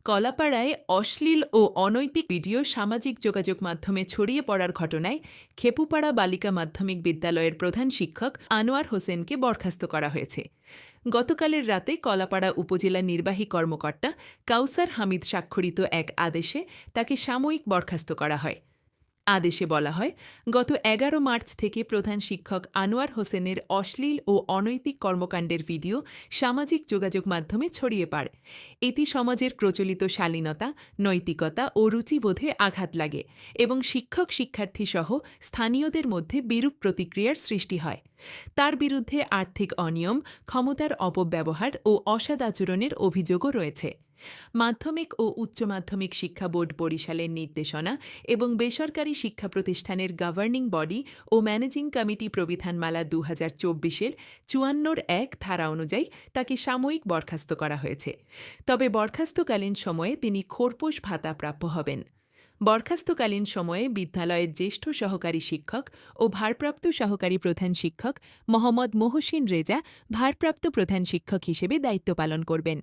কলাপাড়ায় অশ্লীল ও অনৈতিক ভিডিও সামাজিক যোগাযোগ মাধ্যমে ছড়িয়ে পড়ার ঘটনায় খেপুপাড়া বালিকা মাধ্যমিক বিদ্যালয়ের প্রধান শিক্ষক আনোয়ার হোসেনকে বরখাস্ত করা হয়েছে। গতকালের রাতে কলাপাড়া উপজেলা নির্বাহী কর্মকর্তা কাউসার হামিদ স্বাক্ষরিত এক আদেশে তাকে সাময়িক বরখাস্ত করা হয়। আদেশে বলা হয়, গত ১১ মার্চ থেকে প্রধান শিক্ষক আনোয়ার হোসেনের অশ্লীল ও অনৈতিক কর্মকাণ্ডের ভিডিও সামাজিক যোগাযোগ মাধ্যমে ছড়িয়ে পড়ে। এতে সমাজের প্রচলিত শালীনতা, নৈতিকতা ও রুচিবোধে আঘাত লাগে এবং শিক্ষক শিক্ষার্থী সহ স্থানীয়দের মধ্যে বিরূপ প্রতিক্রিয়ার সৃষ্টি হয়। তার বিরুদ্ধে আর্থিক অনিয়ম, ক্ষমতার অপব্যবহার ও অসৎ আচরণের অভিযোগও রয়েছে। মাধ্যমিক ও উচ্চ মাধ্যমিক শিক্ষা বোর্ড বরিশালের নির্দেশনা এবং বেসরকারি শিক্ষা প্রতিষ্ঠানের গভর্নিং বডি ও ম্যানেজিং কমিটি প্রবিধানমালা ২০২৪-এর ৫৪-১ ধারা অনুযায়ী তাকে সাময়িক বরখাস্ত করা হয়েছে। তবে বরখাস্তকালীন সময়ে তিনি খোরপোশ ভাতা প্রাপ্য হবেন। বরখাস্তকালীন সময়ে বিদ্যালয়ের জ্যেষ্ঠ সহকারী শিক্ষক ও ভারপ্রাপ্ত সহকারী প্রধান শিক্ষক মোহাম্মদ মহসিন রেজা ভারপ্রাপ্ত প্রধান শিক্ষক হিসেবে দায়িত্ব পালন করবেন।